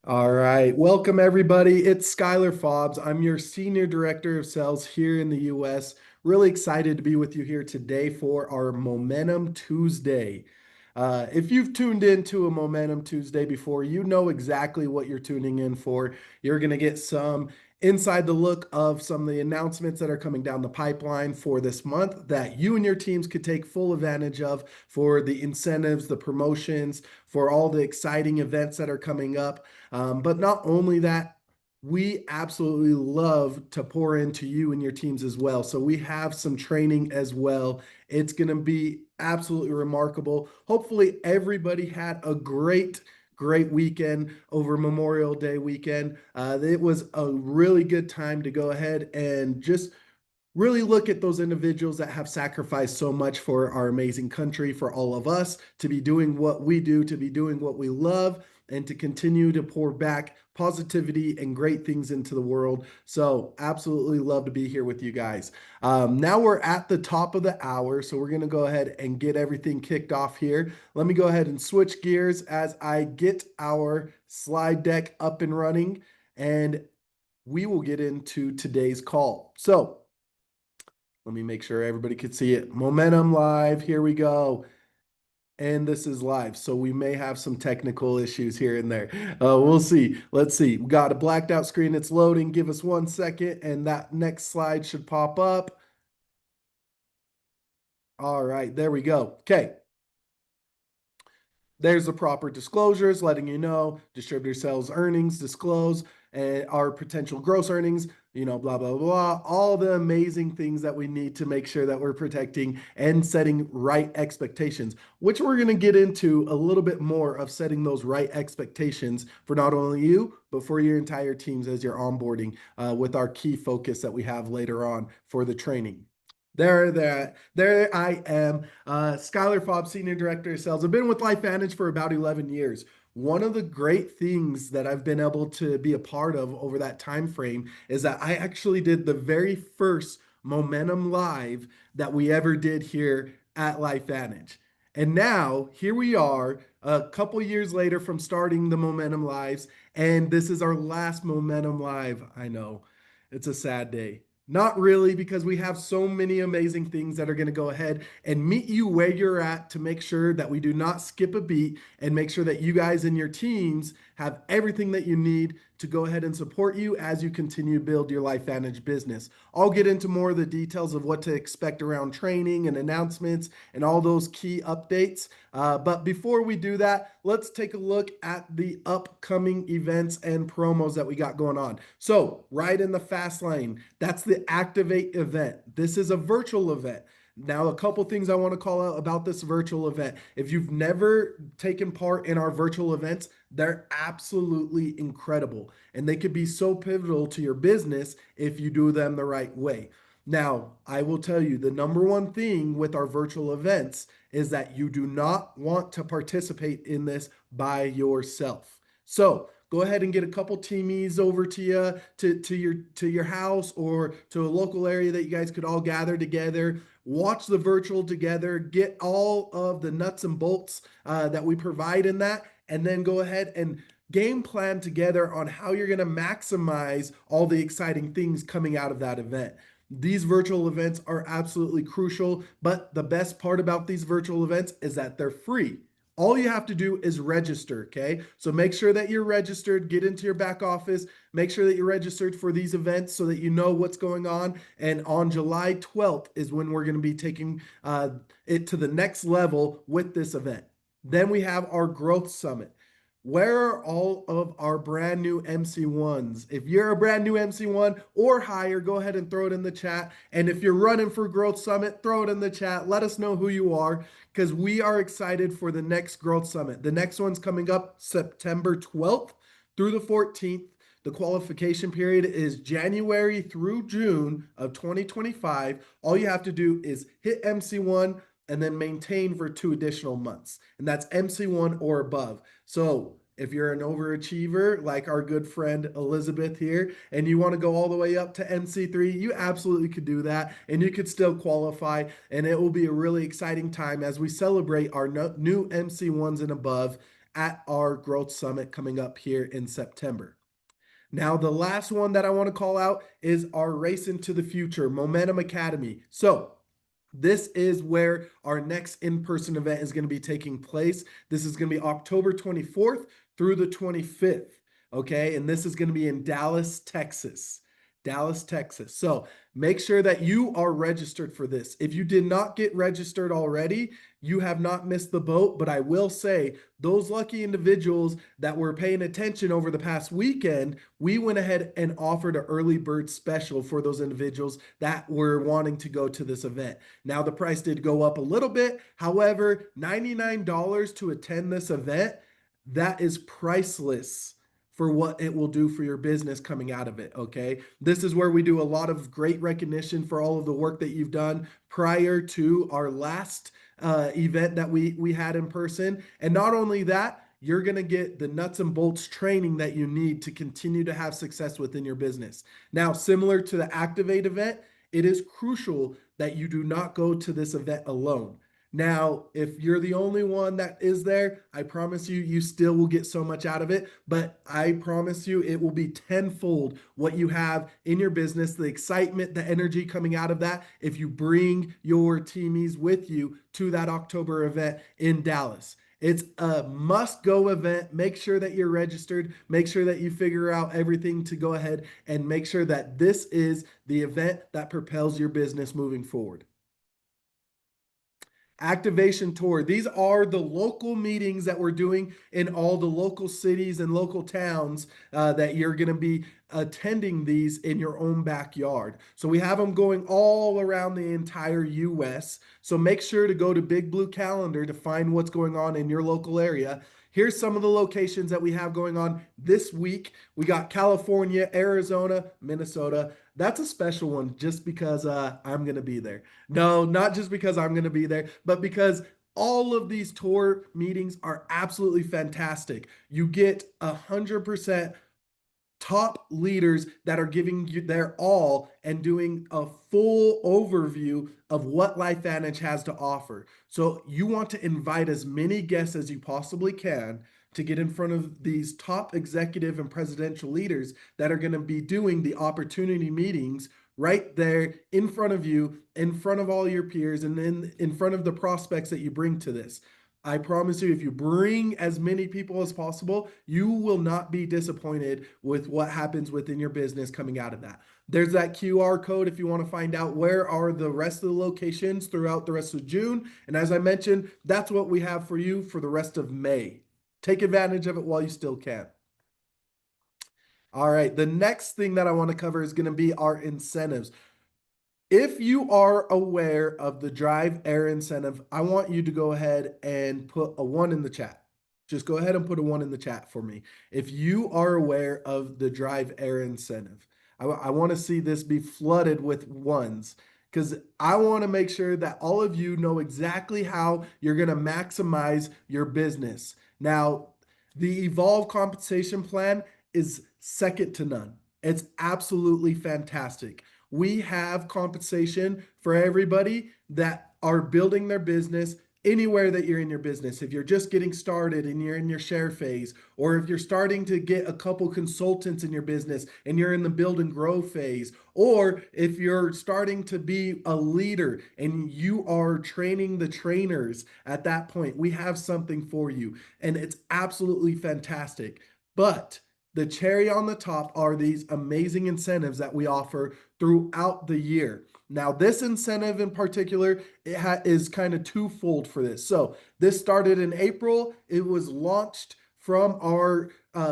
All right. Welcome, everybody. It's Skylar Fobbs. I'm your Senior Director of Sales here in the US. Really excited to be with you here today for our Momentum Tuesday. If you've tuned into a Momentum Tuesday before, you know exactly what you're tuning in for. You're going to get some inside the look of some of the announcements that are coming down the pipeline for this month that you and your teams could take full advantage of for the incentives, the promotions, for all the exciting events that are coming up. But not only that, we absolutely love to pour into you and your teams as well. So we have some training as well. It's going to be absolutely remarkable. Hopefully, everybody had a great weekend over Memorial Day weekend. It was a really good time to go ahead and just really look at those individuals that have sacrificed so much for our amazing country, for all of us to be doing what we do, to be doing what we love, and to continue to pour back positivity and great things into the world. So, absolutely love to be here with you guys. Now we're at the top of the hour, so we're going to go ahead and get everything kicked off here. Let me go ahead and switch gears as I get our slide deck up and running, and we will get into today's call. So, let me make sure everybody could see it. Momentum live. Here we go. And this is live. So we may have some technical issues here and there. We'll see. Let's see. We got a blacked out screen. It's loading. Give us 1 second. And that next slide should pop up. All right. There we go. Okay. There's the proper disclosures letting you know distributor sales earnings disclose and our potential gross earnings, blah, blah, blah, all the amazing things that we need to make sure that we're protecting and setting right expectations, which we're going to get into a little bit more of setting those right expectations for not only you, but for your entire teams as you're onboarding with our key focus that we have later on for the training. There I am. Skylar Fobbs, Senior Director of Sales. I've been with LifeVantage for about 11 years. One of the great things that I've been able to be a part of over that time frame is that I actually did the very first Momentum Live that we ever did here at LifeVantage. And now here we are a couple years later from starting the Momentum Lives, and this is our last Momentum Live. I know it's a sad day. Not really, because we have so many amazing things that are going to go ahead and meet you where you're at to make sure that we do not skip a beat and make sure that you guys and your teams have everything that you need to go ahead and support you as you continue to build your LifeVantage business. I'll get into more of the details of what to expect around training and announcements and all those key updates. But before we do that, let's take a look at the upcoming events and promos that we got going on. So, right in the fast lane, that's the Activate event. This is a virtual event. Now, a couple things I want to call out about this virtual event. If you've never taken part in our virtual events, they're absolutely incredible. And they could be so pivotal to your business if you do them the right way. Now, I will tell you the number one thing with our virtual events is that you do not want to participate in this by yourself. So go ahead and get a couple teamies over to you to your house or to a local area that you guys could all gather together. Watch the virtual together, get all of the nuts and bolts that we provide in that, and then go ahead and game plan together on how you're going to maximize all the exciting things coming out of that event. These virtual events are absolutely crucial, but the best part about these virtual events is that they're free. All you have to do is register, okay? So make sure that you're registered, get into your back office, make sure that you're registered for these events so that you know what's going on. And on July 12th is when we're going to be taking it to the next level with this event. Then we have our Growth Summit. Where are all of our brand new MC1s? If you're a brand new MC1 or higher, go ahead and throw it in the chat. And if you're running for Growth Summit, throw it in the chat. Let us know who you are because we are excited for the next Growth Summit. The next one's coming up September 12th through the 14th. The qualification period is January through June of 2025. All you have to do is hit MC1 and then maintain for 2 additional months. And that's MC1 or above. So if you're an overachiever like our good friend Elizabeth here, and you want to go all the way up to MC3, you absolutely could do that, and you could still qualify, and it will be a really exciting time as we celebrate our new MC1s and above at our growth summit coming up here in September. Now, the last one that I want to call out is our Race into the Future Momentum Academy. So, this is where our next in-person event is going to be taking place. This is going to be October 24th through the 25th. Okay. And this is going to be in Dallas, Texas. Dallas, Texas. So make sure that you are registered for this. If you did not get registered already, you have not missed the boat. But I will say, those lucky individuals that were paying attention over the past weekend, we went ahead and offered an early bird special for those individuals that were wanting to go to this event. Now, the price did go up a little bit. However, $99 to attend this event, that is priceless for what it will do for your business coming out of it. Okay. This is where we do a lot of great recognition for all of the work that you've done prior to our last event that we had in person. And not only that, you're going to get the nuts and bolts training that you need to continue to have success within your business. Now, similar to the Activate event, it is crucial that you do not go to this event alone. Now, if you're the only one that is there, I promise you, you still will get so much out of it. But I promise you, it will be tenfold what you have in your business, the excitement, the energy coming out of that, if you bring your teamies with you to that October event in Dallas. It's a must-go event. Make sure that you're registered. Make sure that you figure out everything to go ahead and make sure that this is the event that propels your business moving forward. Activation tour. These are the local meetings that we're doing in all the local cities and local towns that you're going to be attending these in your own backyard. So we have them going all around the entire US. So make sure to go to Big Blue Calendar to find what's going on in your local area. Here's some of the locations that we have going on this week. We got California, Arizona, Minnesota. That's a special one just because I'm going to be there. No, not just because I'm going to be there, but because all of these tour meetings are absolutely fantastic. You get 100% top leaders that are giving you their all and doing a full overview of what LifeVantage has to offer. So you want to invite as many guests as you possibly can to get in front of these top executive and presidential leaders that are going to be doing the opportunity meetings right there in front of you, in front of all your peers, and then in front of the prospects that you bring to this. I promise you, if you bring as many people as possible, you will not be disappointed with what happens within your business coming out of that. There's that QR code if you want to find out where are the rest of the locations throughout the rest of June. And as I mentioned, that's what we have for you for the rest of May. Take advantage of it while you still can. All right, the next thing that I want to cover is going to be our incentives. If you are aware of the Drive Air incentive, I want you to go ahead and put a 1 in the chat. Just go ahead and put a 1 in the chat for me. If you are aware of the Drive Air incentive, I want to see this be flooded with ones because I want to make sure that all of you know exactly how you're going to maximize your business. Now, the Evolve compensation plan is second to none. It's absolutely fantastic. We have compensation for everybody that are building their business anywhere that you're in your business. If you're just getting started and you're in your share phase, or if you're starting to get a couple consultants in your business and you're in the build and grow phase, or if you're starting to be a leader and you are training the trainers at that point, we have something for you. And it's absolutely fantastic. But the cherry on the top are these amazing incentives that we offer throughout the year. Now, this incentive in particular, is kind of twofold for this. So this started in April. It was launched from our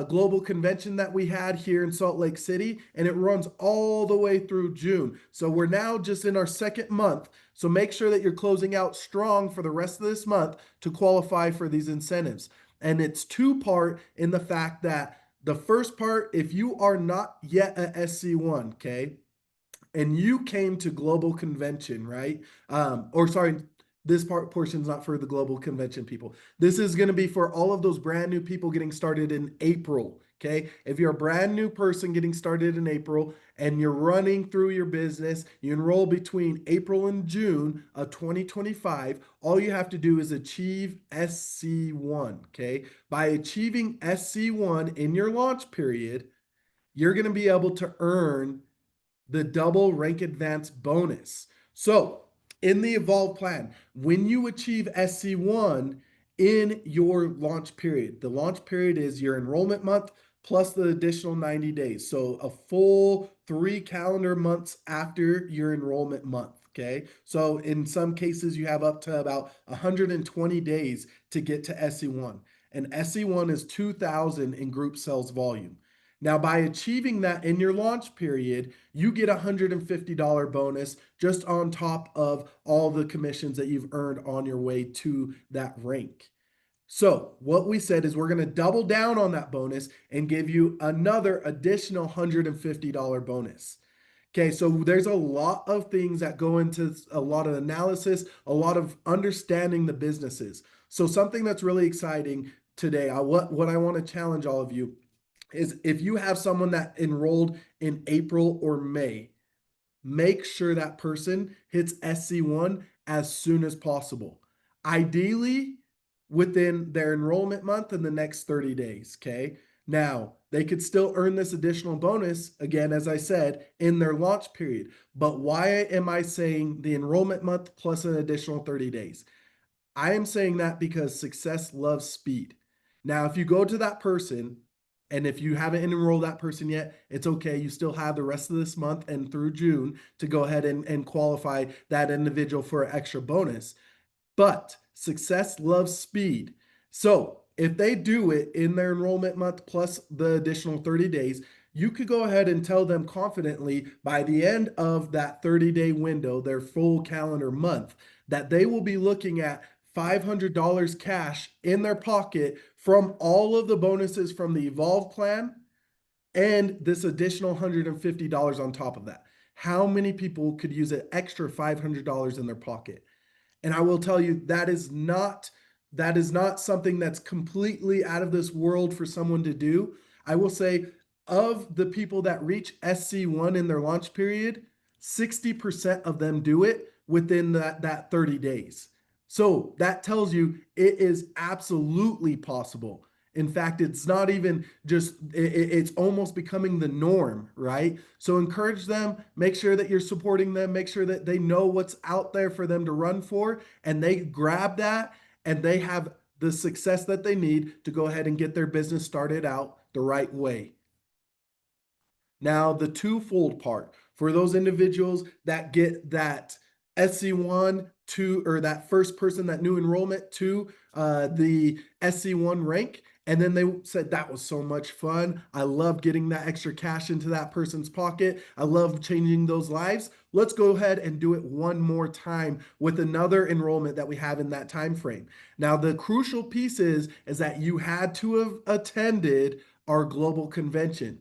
global convention that we had here in Salt Lake City, and it runs all the way through June. So we're now just in our second month. So make sure that you're closing out strong for the rest of this month to qualify for these incentives. And it's two-part in the fact that the first part, if you are not yet a SC1, okay, and you came to global convention, right? This portion is not for the global convention people. This is going to be for all of those brand new people getting started in April. Okay. If you're a brand new person getting started in April and you're running through your business, you enroll between April and June of 2025. All you have to do is achieve SC1. Okay. By achieving SC1 in your launch period, you're going to be able to earn the double rank advance bonus. So in the Evolve plan, when you achieve SC1 in your launch period, the launch period is your enrollment month plus the additional 90 days. So a full 3 calendar months after your enrollment month. Okay. So in some cases, you have up to about 120 days to get to SC1. And SC1 is 2,000 in group sales volume. Now, by achieving that in your launch period, you get a $150 bonus just on top of all the commissions that you've earned on your way to that rank. So what we said is we're going to double down on that bonus and give you another additional $150 bonus. Okay, so there's a lot of things that go into a lot of analysis, a lot of understanding the businesses. So something that's really exciting today, what I want to challenge all of you is if you have someone that enrolled in April or May, make sure that person hits SC1 as soon as possible. Ideally, within their enrollment month in the next 30 days. Okay. Now, they could still earn this additional bonus, again, as I said, in their launch period. But why am I saying the enrollment month plus an additional 30 days? I am saying that because success loves speed. Now, if you go to that person, and if you haven't enrolled that person yet, it's okay. You still have the rest of this month and through June to go ahead and qualify that individual for an extra bonus. But success loves speed. So if they do it in their enrollment month plus the additional 30 days, you could go ahead and tell them confidently by the end of that 30-day window, their full calendar month, that they will be looking at $500 cash in their pocket from all of the bonuses from the Evolve plan and this additional $150 on top of that. How many people could use an extra $500 in their pocket? And I will tell you that is not something that's completely out of this world for someone to do. I will say of the people that reach SC1 in their launch period, 60% of them do it within that 30 days. So that tells you it is absolutely possible. In fact, it's not even just, it's almost becoming the norm, right? So encourage them, make sure that you're supporting them, make sure that they know what's out there for them to run for, and they grab that and they have the success that they need to go ahead and get their business started out the right way. Now, the twofold part for those individuals that get that SC1 to, or that first person, that new enrollment to the SC1 rank. And then they said, that was so much fun. I love getting that extra cash into that person's pocket. I love changing those lives. Let's go ahead and do it one more time with another enrollment that we have in that time frame. Now, the crucial piece is that you had to have attended our global convention.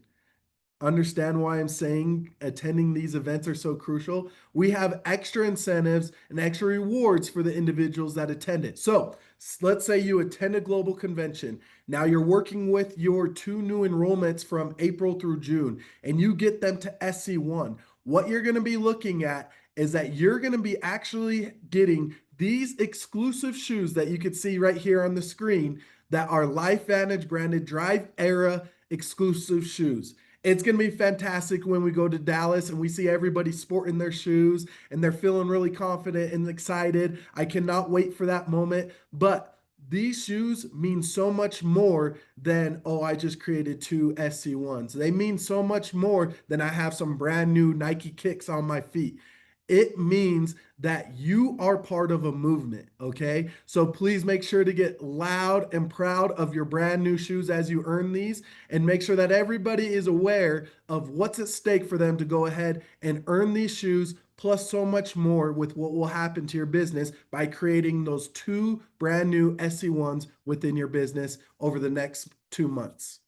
Understand why I'm saying attending these events are so crucial? We have extra incentives and extra rewards for the individuals that attend it. So let's say you attend a global convention. Now you're working with your 2 new enrollments from April through June, and you get them to SC1. What you're going to be looking at is that you're going to be actually getting these exclusive shoes that you can see right here on the screen that are LifeVantage branded Drive Era exclusive shoes. It's going to be fantastic when we go to Dallas and we see everybody sporting their shoes and they're feeling really confident and excited. I cannot wait for that moment. But these shoes mean so much more than, oh, I just created 2 SC1s. They mean so much more than I have some brand new Nike kicks on my feet. It means that you are part of a movement, okay? So please make sure to get loud and proud of your brand new shoes as you earn these, and make sure that everybody is aware of what's at stake for them to go ahead and earn these shoes, plus so much more with what will happen to your business by creating those 2 brand new SC1s within your business over the next 2 months.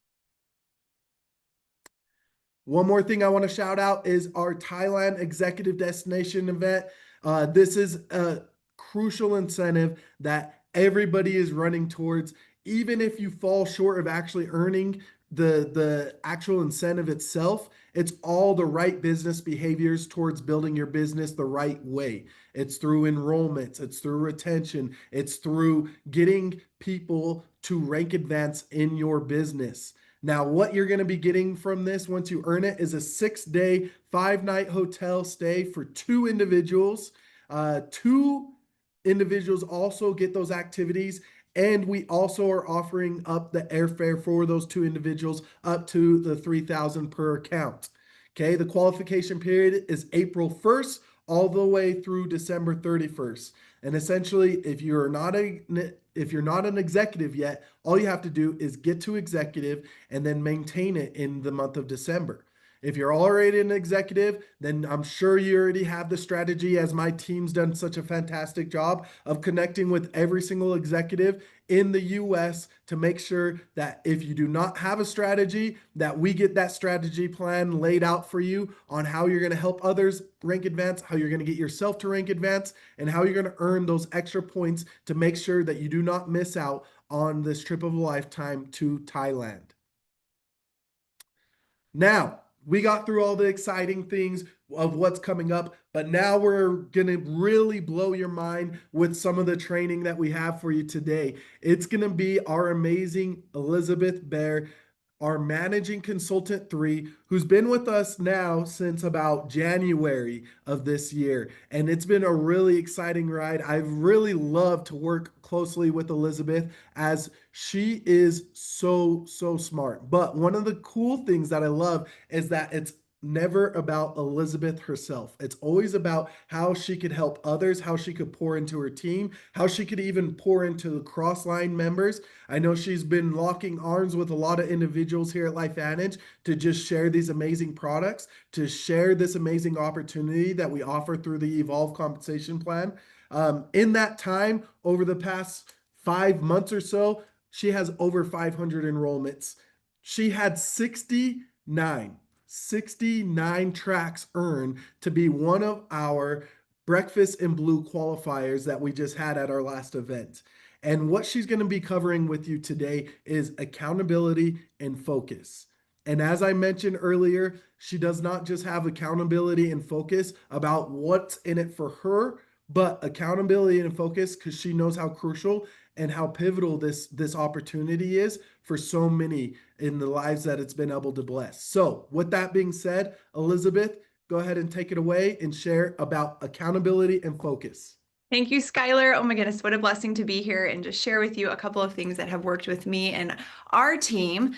One more thing I want to shout out is our Thailand Executive Destination event. This is crucial incentive that everybody is running towards. Even if you fall short of actually earning the actual incentive itself, it's all the right business behaviors towards building your business the right way. It's through enrollments, it's through retention, it's through getting people to rank advance in your business. Now, what you're going to be getting from this once you earn it is a 6-day, 5-night hotel stay for two individuals. Two individuals also get those activities. And we also are offering up the airfare for those two individuals up to the $3,000 per account. Okay, the qualification period is April 1st all the way through December 31st. And essentially, if you're not an executive yet, all you have to do is get to executive and then maintain it in the month of December. If you're already an executive, then I'm sure you already have the strategy, as my team's done such a fantastic job of connecting with every single executive in the US to make sure that if you do not have a strategy, that we get that strategy plan laid out for you on how you're going to help others rank advance, how you're going to get yourself to rank advance, and how you're going to earn those extra points to make sure that you do not miss out on this trip of a lifetime to Thailand. Now, we got through all the exciting things of what's coming up, but now we're going to really blow your mind with some of the training that we have for you today. It's going to be our amazing Elizabeth Bear, our managing consultant 3, who's been with us now since about January of this year. And it's been a really exciting ride. I've really loved to work closely with Elizabeth, as she is so smart. But one of the cool things that I love is that it's never about Elizabeth herself. It's always about how she could help others, how she could pour into her team, how she could even pour into the cross-line members. I know she's been locking arms with a lot of individuals here at LifeVantage to just share these amazing products, to share this amazing opportunity that we offer through the Evolve Compensation Plan. In that time, over the past 5 months or so, she has over 500 enrollments. She had 69 tracks earned to be one of our Breakfast in Blue qualifiers that we just had at our last event. And what she's going to be covering with you today is accountability and focus. And as I mentioned earlier, she does not just have accountability and focus about what's in it for her, but accountability and focus because she knows how crucial and how pivotal this opportunity is for so many in the lives that it's been able to bless. So with that being said, Elizabeth, go ahead and take it away and share about accountability and focus. Thank you, Skylar. Oh my goodness, what a blessing to be here and just share with you a couple of things that have worked with me and our team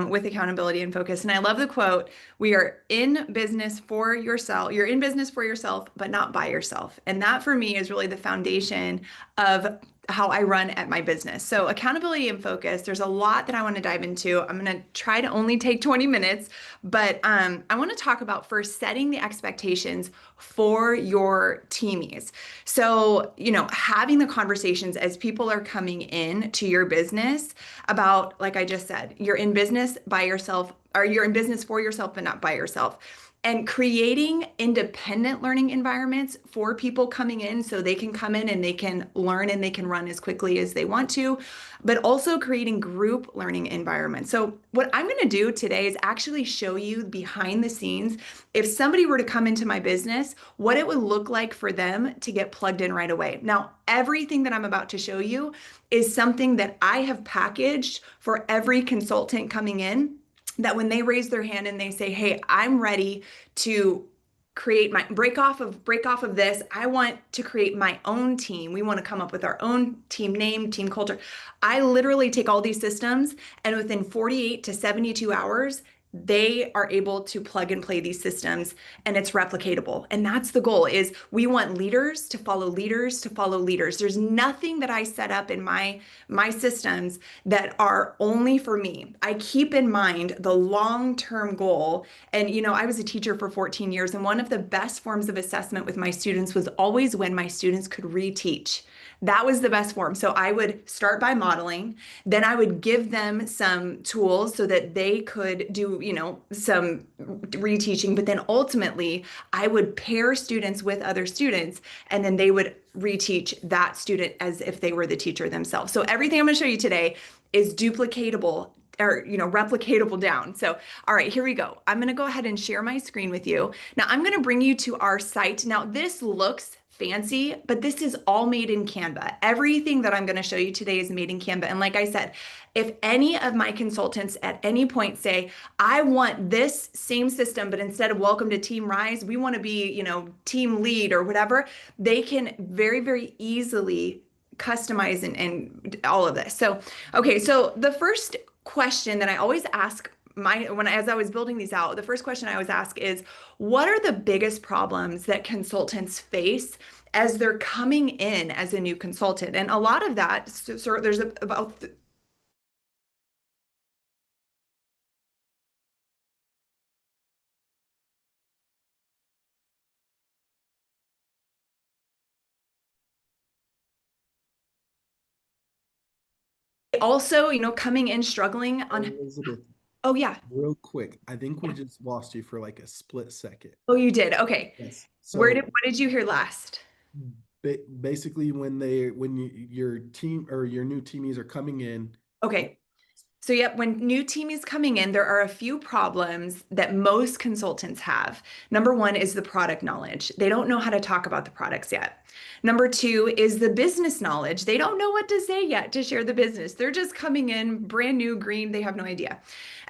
with accountability and focus. And I love the quote, we are in business for yourself. You're in business for yourself, but not by yourself. And that for me is really the foundation of how I run at my business. So accountability and focus, there's a lot that I want to dive into. I'm going to try to only take 20 minutes, but I want to talk about first setting the expectations for your teamies. So, having the conversations as people are coming in to your business about, like I just said, you're in business by yourself, or you're in business for yourself, but not by yourself. And creating independent learning environments for people coming in so they can come in and they can learn and they can run as quickly as they want to, but also creating group learning environments. So what I'm going to do today is actually show you behind the scenes, if somebody were to come into my business, what it would look like for them to get plugged in right away. Now, everything that I'm about to show you is something that I have packaged for every consultant coming in, that when they raise their hand and they say, hey, I'm ready to create my break off of this. I want to create my own team. We want to come up with our own team name, team culture. I literally take all these systems, and within 48 to 72 hours, they are able to plug and play these systems, and it's replicatable. And that's the goal, is we want leaders to follow leaders to follow leaders. There's nothing that I set up in my systems that are only for me. I keep in mind the long-term goal. And I was a teacher for 14 years, and one of the best forms of assessment with my students was always when my students could reteach. That was the best form. So I would start by modeling, then I would give them some tools so that they could do, some reteaching, but then ultimately I would pair students with other students and then they would reteach that student as if they were the teacher themselves. So everything I'm going to show you today is duplicatable or replicatable down. So all right, here we go. I'm going to go ahead and share my screen with you. Now I'm going to bring you to our site. Now this looks fancy, but this is all made in Canva. Everything that I'm going to show you today is made in Canva. And like I said, if any of my consultants at any point say, I want this same system, but instead of welcome to Team Rise, we want to be, team lead or whatever, they can very, very easily customize and all of this. So, okay, so the first question that I always ask as I was building these out, the first question I always ask is, what are the biggest problems that consultants face as they're coming in as a new consultant? And a lot of that, so there's about also, coming in struggling on, Elizabeth, oh yeah, real quick, I think we yeah. just lost you for like a split second. Oh, you did. Okay. Yes. What did you hear last? Basically, when your team or your new teamies are coming in. Okay. So, yep, when new team is coming in, there are a few problems that most consultants have. Number one is the product knowledge. They don't know how to talk about the products yet. Number two is the business knowledge. They don't know what to say yet to share the business. They're just coming in brand new, green. They have no idea.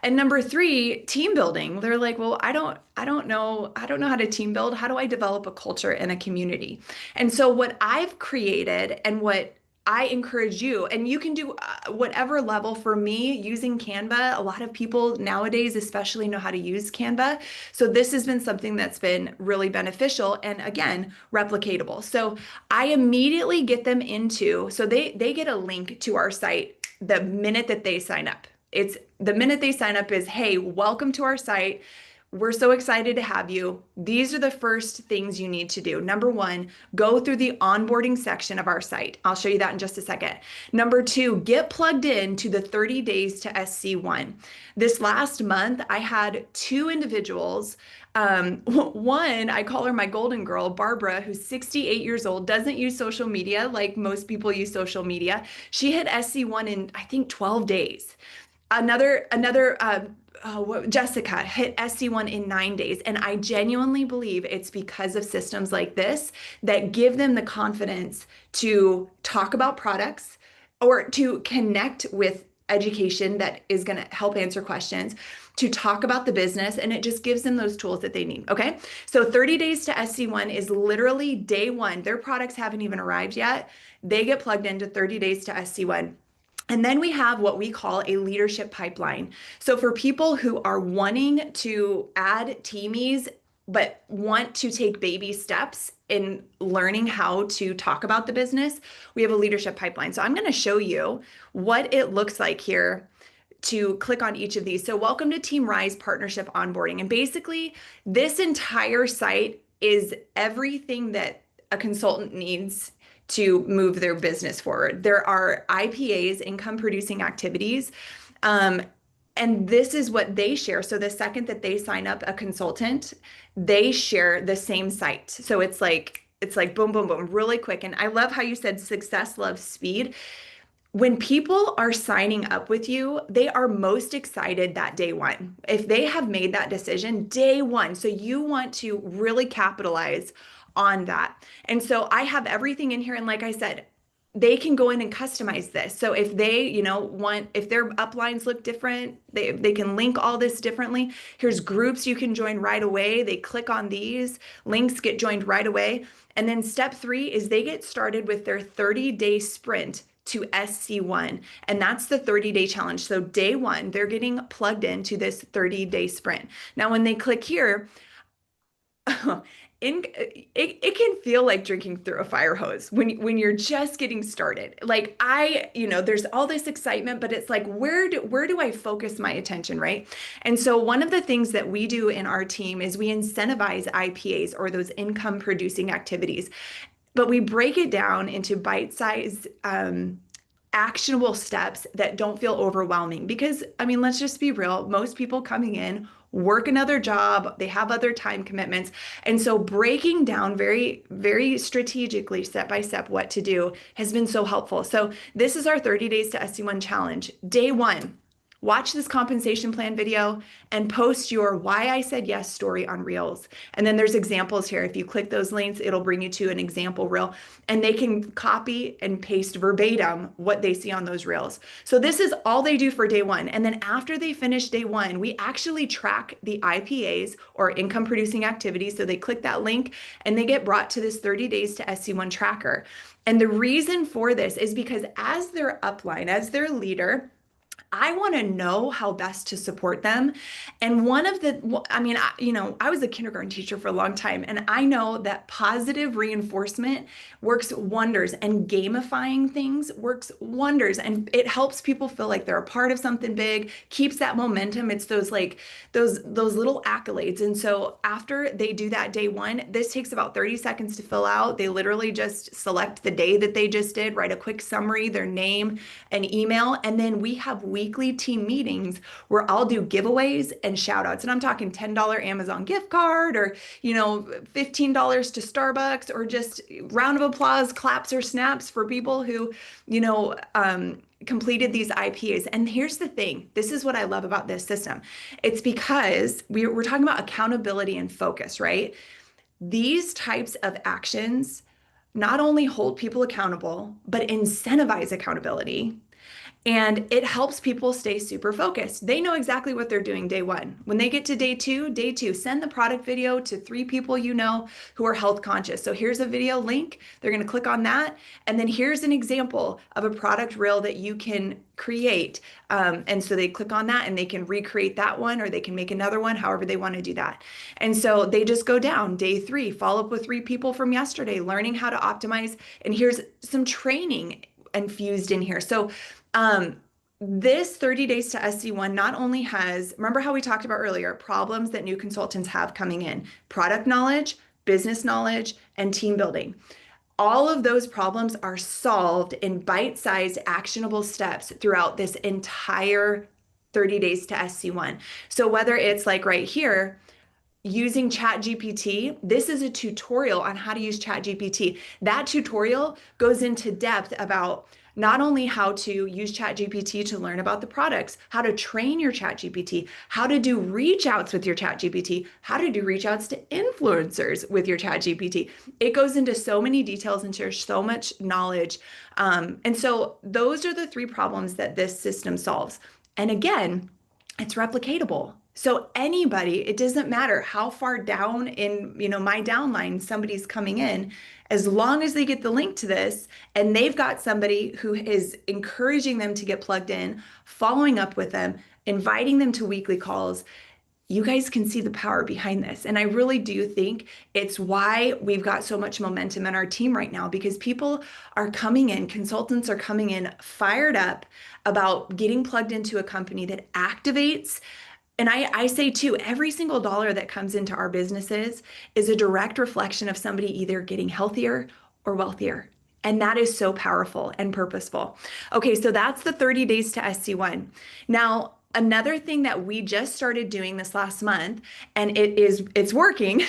And number three, team building. They're like, well, I don't know how to team build. How do I develop a culture and a community? And so what I've created and what I encourage you, and you can do whatever level. For me, using Canva, a lot of people nowadays especially know how to use Canva. So this has been something that's been really beneficial and again, replicatable. So I immediately get them into, so they get a link to our site the minute that they sign up. It's the minute they sign up is, hey, welcome to our site. We're so excited to have you. These are the first things you need to do. Number one, go through the onboarding section of our site. I'll show you that in just a second. Number two, get plugged in to the 30 days to SC1. This last month, I had two individuals. One, I call her my golden girl, Barbara, who's 68 years old, doesn't use social media like most people use social media. She hit SC1 in, I think, 12 days. Jessica hit SC1 in 9 days. And I genuinely believe it's because of systems like this that give them the confidence to talk about products or to connect with education that is going to help answer questions, to talk about the business, and it just gives them those tools that they need. Okay. So 30 days to SC1 is literally day one. Their products haven't even arrived yet. They get plugged into 30 days to SC1. And then we have what we call a leadership pipeline. So for people who are wanting to add teamies, but want to take baby steps in learning how to talk about the business, we have a leadership pipeline. So I'm going to show you what it looks like here to click on each of these. So welcome to Team Rise Partnership Onboarding. And basically, this entire site is everything that a consultant needs to move their business forward. There are IPAs, income producing activities, and this is what they share. So the second that they sign up a consultant, they share the same site. So it's like boom, boom, boom, really quick. And I love how you said success loves speed. When people are signing up with you, they are most excited that day one. If they have made that decision day one, so you want to really capitalize on that. And so I have everything in here. And like I said, they can go in and customize this. So if they, if their uplines look different, they can link all this differently. Here's groups you can join right away. They click on these, links get joined right away. And then step 3 is they get started with their 30-day sprint to SC1. And that's the 30-day challenge. So day one, they're getting plugged into this 30-day sprint. Now, when they click here, it can feel like drinking through a fire hose when you're just getting started. Like there's all this excitement, but it's like, where do I focus my attention, right? And so one of the things that we do in our team is we incentivize IPAs, or those income producing activities. but we break it down into bite-sized actionable steps that don't feel overwhelming. Because, I mean, let's just be real. Most people coming in work another job, they have other time commitments. And so breaking down very, very strategically, step by step, what to do has been so helpful. So this is our 30 days to SC1 challenge. Day one, watch this compensation plan video and post your why I said yes story on Reels. And then there's examples here. If you click those links, it'll bring you to an example reel, and they can copy and paste verbatim what they see on those Reels. So this is all they do for day one. And then after they finish day one, we actually track the IPAs, or income producing activities. So they click that link and they get brought to this 30 days to SC1 tracker. And the reason for this is because as their upline, as their leader, I want to know how best to support them. And one of the, I mean, I was a kindergarten teacher for a long time, and I know that positive reinforcement works wonders, and gamifying things works wonders. And it helps people feel like they're a part of something big, keeps that momentum. It's those like those little accolades. And so after they do that day one, this takes about 30 seconds to fill out. They literally just select the day that they just did, write a quick summary, their name, an email, and then we have weekly team meetings where I'll do giveaways and shout outs. And I'm talking $10 Amazon gift card, or, $15 to Starbucks, or just round of applause, claps or snaps for people who, completed these IPAs. And here's the thing, this is what I love about this system. It's because we're talking about accountability and focus, right? These types of actions not only hold people accountable, but incentivize accountability. And it helps people stay super focused. They know exactly what they're doing day one. When they get to day two, send the product video to 3 people who are health conscious. So here's a video link. They're going to click on that. And then here's an example of a product reel that you can create. And so they click on that and they can recreate that one, or they can make another one, however they want to do that. And so they just go down day 3, follow up with 3 people from yesterday, learning how to optimize. And here's some training infused in here. So this 30 days to SC1 not only has, remember how we talked about earlier, problems that new consultants have coming in: product knowledge, business knowledge, and team building. All of those problems are solved in bite-sized actionable steps throughout this entire 30 days to SC1. So whether it's like right here, using ChatGPT, this is a tutorial on how to use ChatGPT. That tutorial goes into depth about not only how to use ChatGPT to learn about the products, how to train your ChatGPT, how to do reach outs with your ChatGPT, how to do reach outs to influencers with your ChatGPT. It goes into so many details and shares so much knowledge. And so those are the 3 problems that this system solves. And again, it's replicatable. So anybody, it doesn't matter how far down in, my downline somebody's coming in, as long as they get the link to this and they've got somebody who is encouraging them to get plugged in, following up with them, inviting them to weekly calls, you guys can see the power behind this. And I really do think it's why we've got so much momentum in our team right now, because people are coming in, consultants are coming in fired up about getting plugged into a company that activates. And I say too, every single dollar that comes into our businesses is a direct reflection of somebody either getting healthier or wealthier. And that is so powerful and purposeful. Okay, so that's the 30 days to SC1. Now, another thing that we just started doing this last month, and it's working,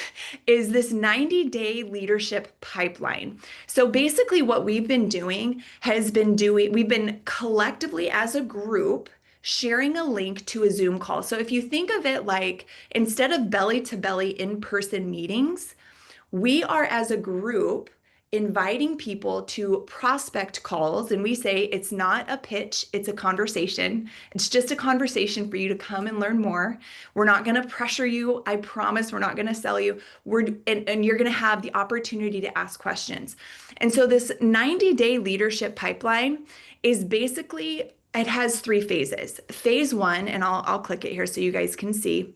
is this 90-day leadership pipeline. So basically what we've been doing we've been collectively as a group sharing a link to a Zoom call. So if you think of it like, instead of belly to belly in-person meetings, we are as a group inviting people to prospect calls. And we say it's not a pitch, it's a conversation. It's just a conversation for you to come and learn more. We're not going to pressure you. I promise we're not going to sell you. And you're going to have the opportunity to ask questions. And so this 90-day leadership pipeline is basically, it has 3 phases. Phase 1, and I'll click it here so you guys can see.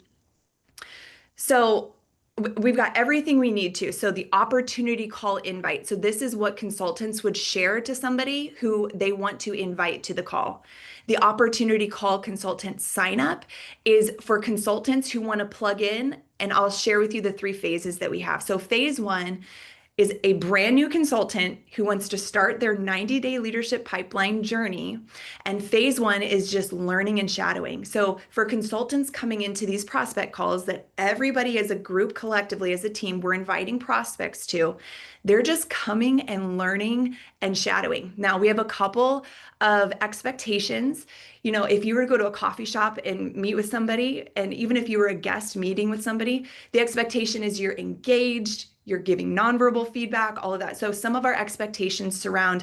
So we've got everything we need to. So the opportunity call invite. So this is what consultants would share to somebody who they want to invite to the call. The opportunity call consultant sign up is for consultants who want to plug in, and I'll share with you the 3 phases that we have. So phase 1 is a brand new consultant who wants to start their 90-day leadership pipeline journey. And phase one is just learning and shadowing. So for consultants coming into these prospect calls that everybody as a group, collectively as a team, we're inviting prospects to, they're just coming and learning and shadowing. Now we have a couple of expectations. You know, if you were to go to a coffee shop and meet with somebody, and even if you were a guest meeting with somebody, the expectation is you're engaged, you're giving nonverbal feedback, all of that. So some of our expectations surround,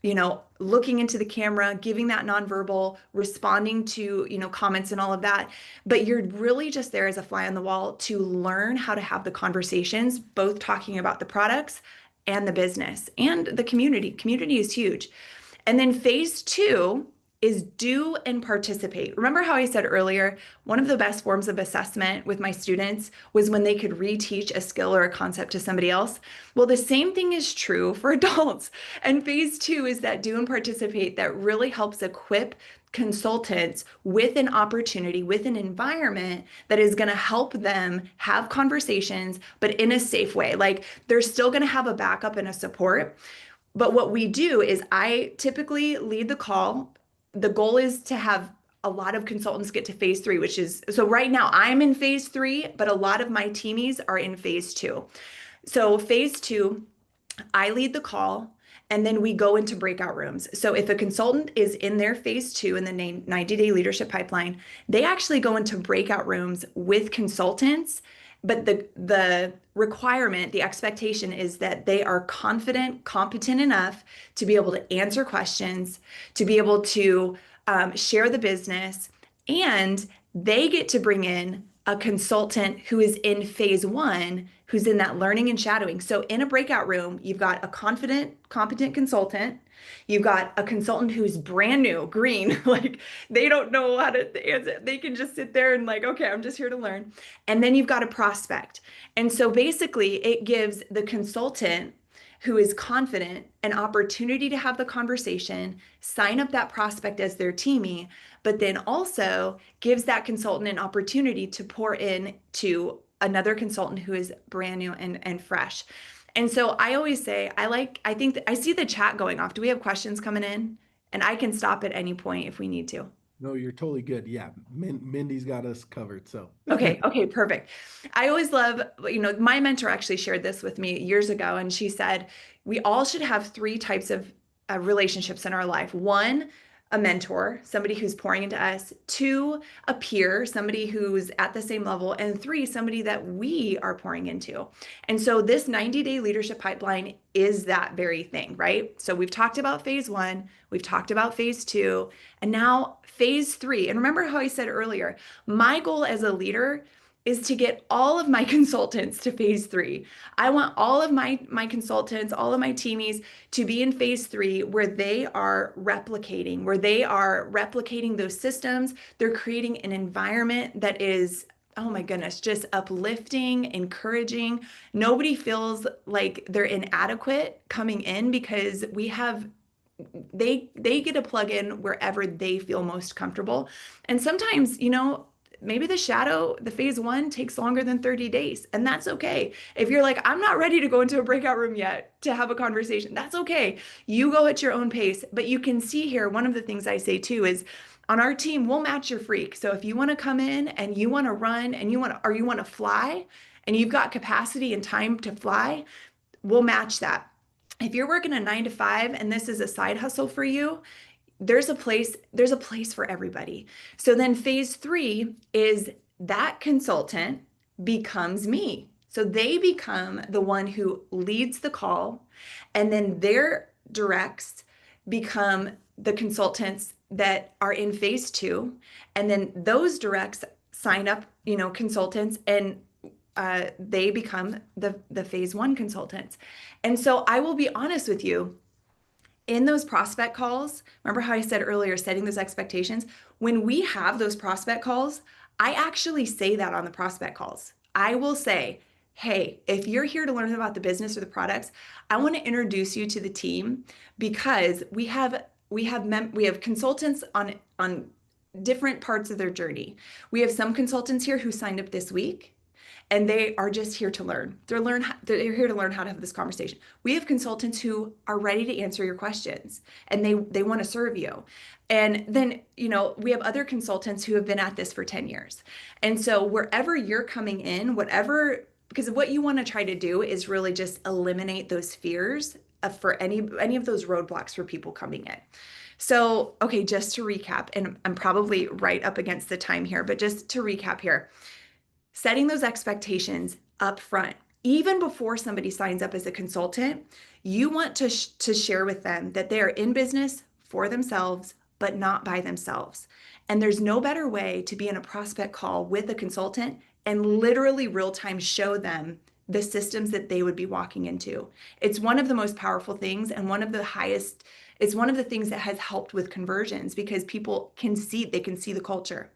you know, looking into the camera, giving that nonverbal, responding to, you know, comments and all of that. But you're really just there as a fly on the wall to learn how to have the conversations, both talking about the products and the business and the community. Community is huge. And then phase two is do and participate. Remember how I said earlier, one of the best forms of assessment with my students was when they could reteach a skill or a concept to somebody else. Well, the same thing is true for adults. And phase two is that do and participate that really helps equip consultants with an opportunity, with an environment that is going to help them have conversations, but in a safe way. Like they're still going to have a backup and a support. But what we do is I typically lead the call. The goal is to have a lot of consultants get to phase three, which is, so right now I'm in phase three, but a lot of my teamies are in phase two. So phase two, I lead the call and then we go into breakout rooms. So if a consultant is in their phase two in the 90-day leadership pipeline, they actually go into breakout rooms with consultants. But the requirement, the expectation is that they are confident, competent enough to be able to answer questions, to be able to share the business, and they get to bring in a consultant who is in phase one, who's in that learning and shadowing. So in a breakout room, you've got a confident, competent consultant. You've got a consultant who's brand new, green, like they don't know how to answer. They can just sit there and like, okay, I'm just here to learn. And then you've got a prospect. And so basically it gives the consultant who is confident an opportunity to have the conversation, sign up that prospect as their teamie, but then also gives that consultant an opportunity to pour in to another consultant who is brand new and fresh. And so I always say, I think that I see the chat going off. Do we have questions coming in? And I can stop at any point if we need to. No, you're totally good. Yeah, Mindy's got us covered. So Okay, okay, perfect. I always love, you know, my mentor actually shared this with me years ago, and she said, we all should have three types of relationships in our life. One, a mentor, somebody who's pouring into us. Two, a peer, somebody who's at the same level. And three, somebody that we are pouring into. And so this 90-day leadership pipeline is that very thing, right? So we've talked about phase one, we've talked about phase two, and now phase three. And remember how I said earlier, my goal as a leader is to get all of my consultants to phase three. I want all of my consultants, all of my teamies to be in phase three where they are replicating, those systems. They're creating an environment that is, oh my goodness, just uplifting, encouraging. Nobody feels like they're inadequate coming in because they get to plug in wherever they feel most comfortable. And sometimes, you know, maybe the phase one takes longer than 30 days. And that's okay. If you're like, I'm not ready to go into a breakout room yet to have a conversation, that's okay. You go at your own pace. But you can see here, one of the things I say too is on our team, we'll match your freak. So if you want to come in and you want to run and you want to fly and you've got capacity and time to fly, we'll match that. If you're working a 9 to 5 and this is a side hustle for you, there's a place for everybody. So then phase three is that consultant becomes me. So they become the one who leads the call, and then their directs become the consultants that are in phase two. And then those directs sign up, you know, consultants, and they become the phase one consultants. And so I will be honest with you, in those prospect calls, remember how I said earlier, setting those expectations? When we have those prospect calls, I actually say that on the prospect calls. I will say, hey, if you're here to learn about the business or the products, I want to introduce you to the team because we have consultants on different parts of their journey. We have some consultants here who signed up this week. and they are just here to learn. They're here to learn how to have this conversation. We have consultants who are ready to answer your questions, and they want to serve you. And then, we have other consultants who have been at this for 10 years. And so wherever you're coming in, because what you want to try to do is really just eliminate those fears for any of those roadblocks for people coming in. So, okay, just to recap, and I'm probably right up against the time here, but just to recap here, setting those expectations up front, even before somebody signs up as a consultant, you want to share with them that they are in business for themselves, but not by themselves. And there's no better way to be in a prospect call with a consultant and literally real time show them the systems that they would be walking into. It's one of the most powerful things and it's one of the things that has helped with conversions because people can see the culture.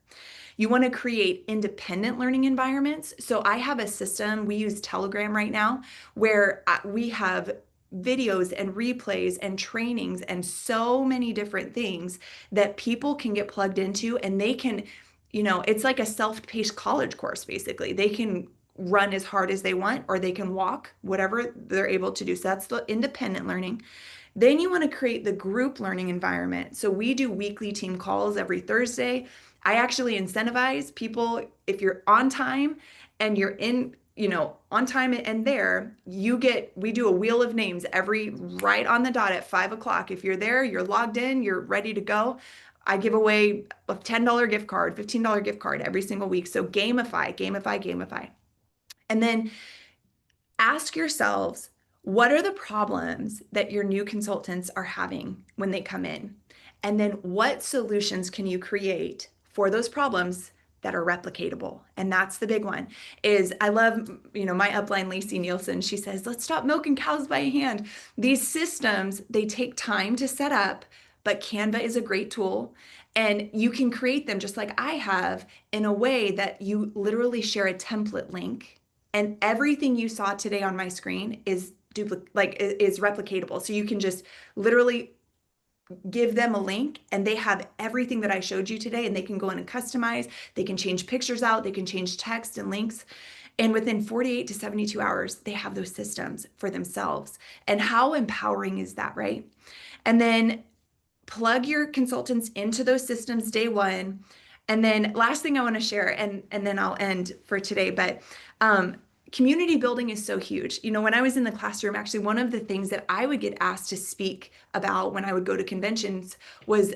You want to create independent learning environments. So I have a system, we use Telegram right now, where we have videos and replays and trainings and so many different things that people can get plugged into, and they can, it's like a self-paced college course, basically. They can run as hard as they want, or they can walk, whatever they're able to do. So that's the independent learning. Then you want to create the group learning environment. So we do weekly team calls every Thursday. I actually incentivize people, if you're on time and you're on time and there, we do a wheel of names right on the dot at 5 o'clock. If you're there, you're logged in, you're ready to go. I give away a $10 gift card, $15 gift card every single week. So gamify, gamify, gamify. And then ask yourselves, what are the problems that your new consultants are having when they come in? And then what solutions can you create for those problems that are replicatable? And that's the big one. Is I love, my upline, Lacey Nielsen, she says, let's stop milking cows by hand. These systems, they take time to set up, but Canva is a great tool. And you can create them just like I have in a way that you literally share a template link. And everything you saw today on my screen is replicatable. So you can just literally give them a link and they have everything that I showed you today, and they can go in and customize. They can change pictures out. They can change text and links. And within 48 to 72 hours, they have those systems for themselves. And how empowering is that, right? And then plug your consultants into those systems day one. And then last thing I want to share, and then I'll end for today, but community building is so huge. When I was in the classroom, actually, one of the things that I would get asked to speak about when I would go to conventions was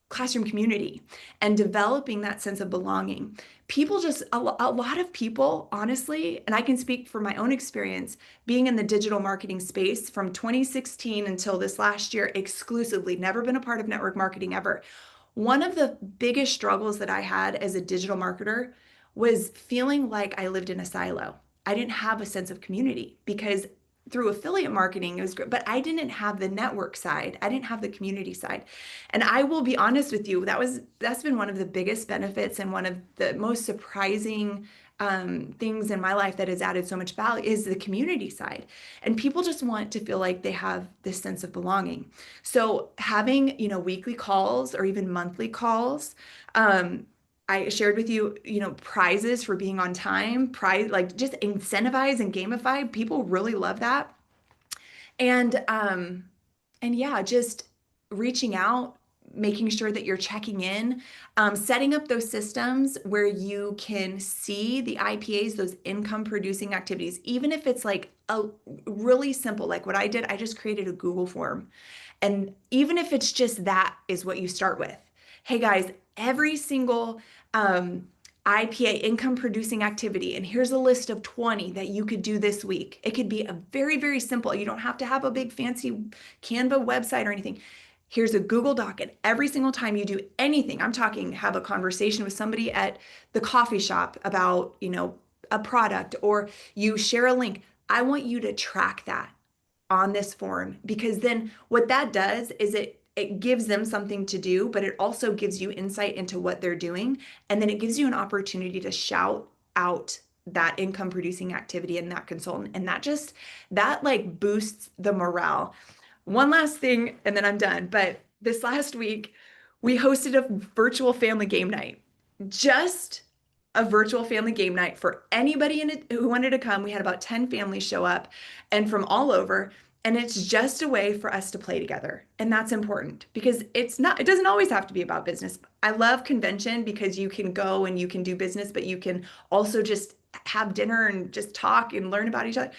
classroom community and developing that sense of belonging. A lot of people, honestly, and I can speak from my own experience, being in the digital marketing space from 2016 until this last year, exclusively, never been a part of network marketing ever. One of the biggest struggles that I had as a digital marketer was feeling like I lived in a silo. I didn't have a sense of community because through affiliate marketing, it was great, but I didn't have the network side. I didn't have the community side. And I will be honest with you, that's been one of the biggest benefits and one of the most surprising things in my life that has added so much value is the community side. And people just want to feel like they have this sense of belonging. So having, weekly calls or even monthly calls, I shared with you, prizes for being on time, just incentivize and gamify. People really love that. And yeah, just reaching out, making sure that you're checking in, setting up those systems where you can see the IPAs, those income producing activities, even if it's like a really simple, like what I did, I just created a Google form. And even if it's just that is what you start with. Hey guys, every single IPA, income producing activity, and here's a list of 20 that you could do this week. It could be a very, very simple. You don't have to have a big fancy Canva website or anything. Here's a Google Doc, and every single time you do anything, I'm talking have a conversation with somebody at the coffee shop about, a product, or you share a link. I want you to track that on this form, because then what that does is it gives them something to do, but it also gives you insight into what they're doing. And then it gives you an opportunity to shout out that income producing activity and that consultant. And that like boosts the morale. One last thing, and then I'm done. But this last week, we hosted a virtual family game night. Just a virtual family game night for anybody in it who wanted to come. We had about 10 families show up and from all over. And it's just a way for us to play together. And that's important because it doesn't always have to be about business. I love convention because you can go and you can do business, but you can also just have dinner and just talk and learn about each other.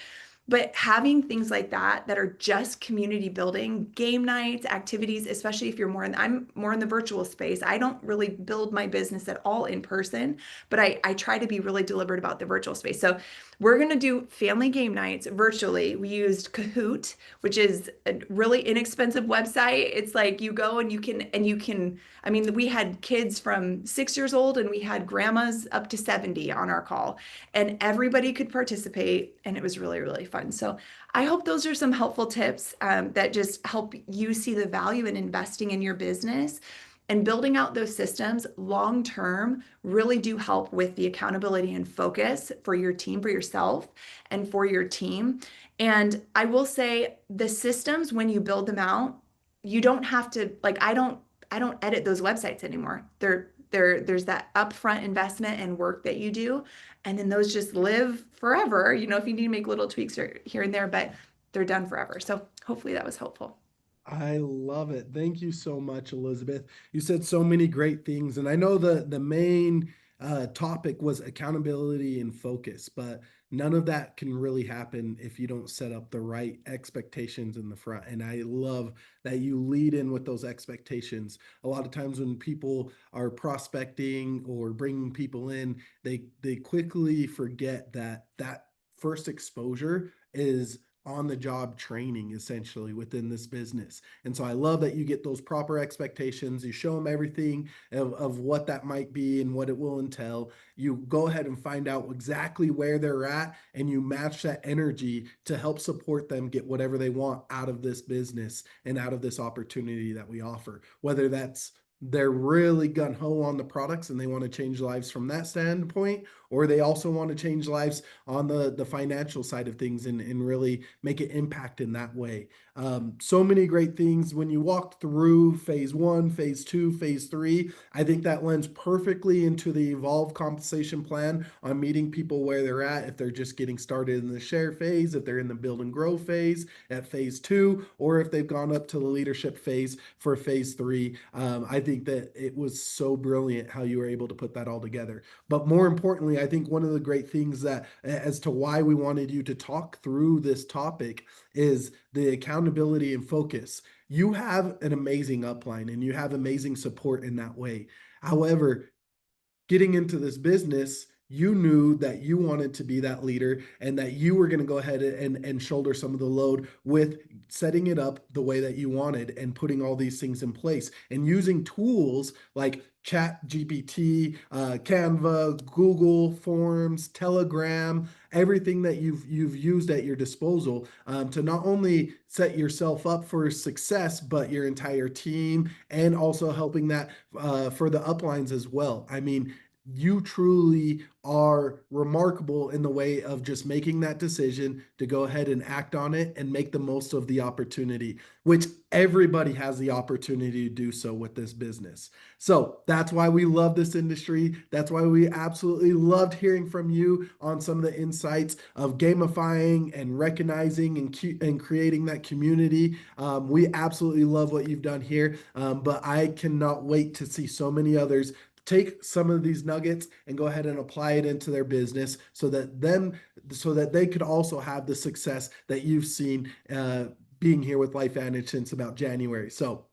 But having things like that are just community building, game nights, activities, especially if I'm more in the virtual space. I don't really build my business at all in person, but I try to be really deliberate about the virtual space. So we're going to do family game nights virtually. We used Kahoot, which is a really inexpensive website. It's like you go and I mean, we had kids from 6 years old and we had grandmas up to 70 on our call, and everybody could participate. And it was really, really fun. So I hope those are some helpful tips that just help you see the value in investing in your business. And building out those systems long term really do help with the accountability and focus for your team, for yourself, and for your team. And I will say the systems, when you build them out, you don't have to, like, I don't edit those websites anymore. There's that upfront investment and work that you do, and then those just live forever. If you need to make little tweaks here and there, but they're done forever. So hopefully that was helpful. I love it. Thank you so much, Elizabeth. You said so many great things, and I know the main topic was accountability and focus, but none of that can really happen if you don't set up the right expectations in the front. And I love that you lead in with those expectations. A lot of times when people are prospecting or bringing people in, they quickly forget that that first exposure is on the job training essentially within this business. And so I love that you get those proper expectations. You show them everything of what that might be and what it will entail. You go ahead and find out exactly where they're at, and you match that energy to help support them get whatever they want out of this business and out of this opportunity that we offer. Whether that's they're really gun ho on the products and they want to change lives from that standpoint, or they also want to change lives on the financial side of things and really make an impact in that way. So many great things when you walked through phase one, phase two, phase three. I think that lends perfectly into the evolve compensation plan on meeting people where they're at. If they're just getting started in the share phase, if they're in the build and grow phase at phase two, or if they've gone up to the leadership phase for phase three. I think that it was so brilliant how you were able to put that all together. But more importantly, I think one of the great things that as to why we wanted you to talk through this topic is the accountability and focus. You have an amazing upline and you have amazing support in that way. However, getting into this business, you knew that you wanted to be that leader and that you were going to go ahead and shoulder some of the load with setting it up the way that you wanted and putting all these things in place and using tools like Chat GPT, Canva, Google Forms, Telegram, everything that you've used at your disposal to not only set yourself up for success, but your entire team, and also helping that for the uplines as well. I mean, you truly are remarkable in the way of just making that decision to go ahead and act on it and make the most of the opportunity, which everybody has the opportunity to do so with this business. So that's why we love this industry. That's why we absolutely loved hearing from you on some of the insights of gamifying and recognizing and creating that community. We absolutely love what you've done here, but I cannot wait to see so many others take some of these nuggets and go ahead and apply it into their business so that they could also have the success that you've seen being here with LifeVantage since about January. So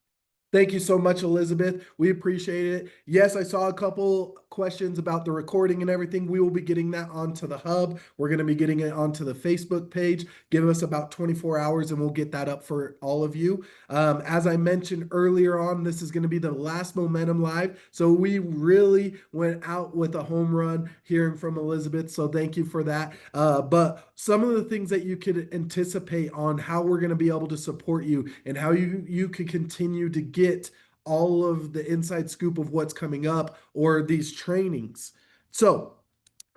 thank you so much, Elizabeth. We appreciate it. Yes, I saw a couple questions about the recording and everything. We will be getting that onto the hub. We're going to be getting it onto the Facebook page. Give us about 24 hours and we'll get that up for all of you. As I mentioned earlier on, this is going to be the last Momentum Live. So we really went out with a home run hearing from Elizabeth. So thank you for that. But some of the things that you could anticipate on how we're going to be able to support you and how you could continue to get all of the inside scoop of what's coming up or these trainings. So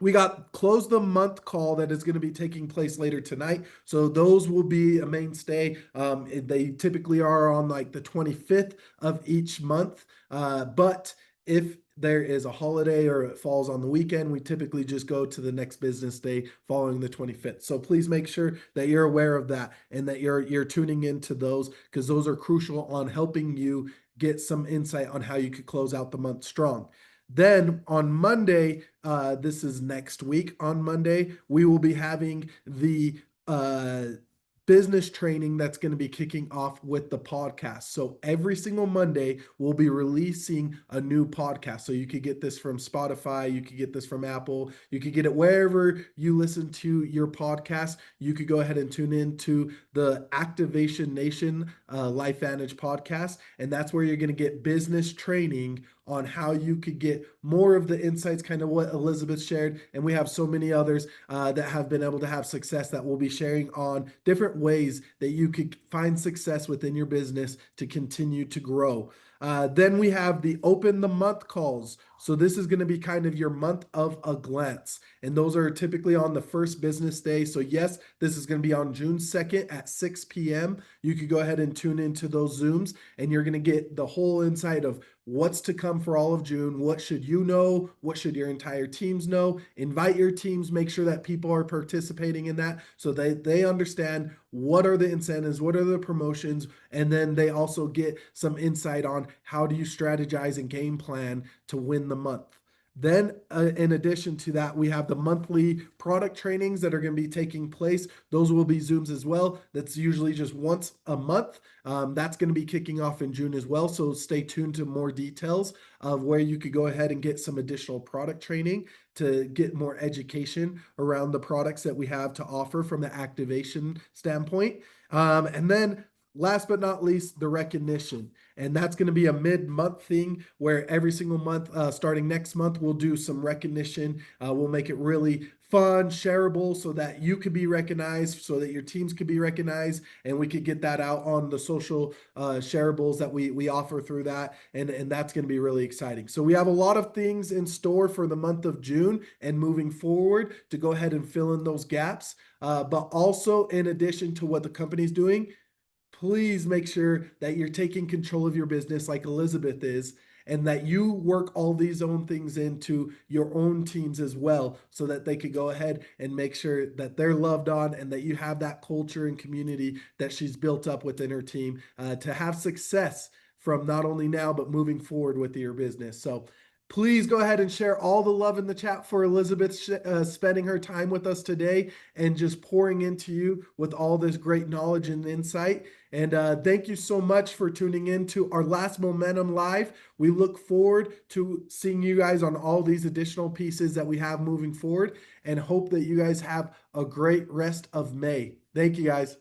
we got close the month call that is going to be taking place later tonight. So those will be a mainstay. They typically are on like the 25th of each month. But if there is a holiday or it falls on the weekend, we typically just go to the next business day following the 25th. So please make sure that you're aware of that and that you're tuning into those, because those are crucial on helping you get some insight on how you could close out the month strong. Then on Monday, this is next week. On Monday, we will be having the business training that's going to be kicking off with the podcast. So every single Monday, we'll be releasing a new podcast. So you could get this from Spotify, you could get this from Apple, you could get it wherever you listen to your podcast. You could go ahead and tune into the Activation Nation LifeVantage podcast, and that's where you're going to get business training on how you could get more of the insights, kind of what Elizabeth shared. And we have so many others that have been able to have success that we'll be sharing on different ways that you could find success within your business to continue to grow. Then we have the open the month calls. So this is going to be kind of your month of a glance. And those are typically on the first business day. So yes, this is going to be on June 2nd at 6 p.m. You could go ahead and tune into those Zooms, and you're going to get the whole insight of what's to come for all of June. What should you know? What should your entire teams know? Invite your teams, make sure that people are participating in that so they understand what are the incentives, what are the promotions, and then they also get some insight on how do you strategize and game plan to win the month. Then, in addition to that, we have the monthly product trainings that are going to be taking place. Those will be Zooms as well. That's usually just once a month. That's going to be kicking off in June as well. So stay tuned to more details of where you could go ahead and get some additional product training to get more education around the products that we have to offer from the activation standpoint. And then last but not least, the recognition. And that's going to be a mid-month thing where every single month, starting next month, we'll do some recognition. We'll make it really fun, shareable, so that you could be recognized, so that your teams could be recognized, and we could get that out on the social shareables that we offer through that. And that's going to be really exciting. So we have a lot of things in store for the month of June and moving forward to go ahead and fill in those gaps. But also, in addition to what the company's doing, please make sure that you're taking control of your business like Elizabeth is, and that you work all these own things into your own teams as well, so that they could go ahead and make sure that they're loved on and that you have that culture and community that she's built up within her team to have success from not only now, but moving forward with your business. So please go ahead and share all the love in the chat for Elizabeth spending her time with us today and just pouring into you with all this great knowledge and insight. And thank you so much for tuning in to our last Momentum Live. We look forward to seeing you guys on all these additional pieces that we have moving forward, and hope that you guys have a great rest of May. Thank you, guys.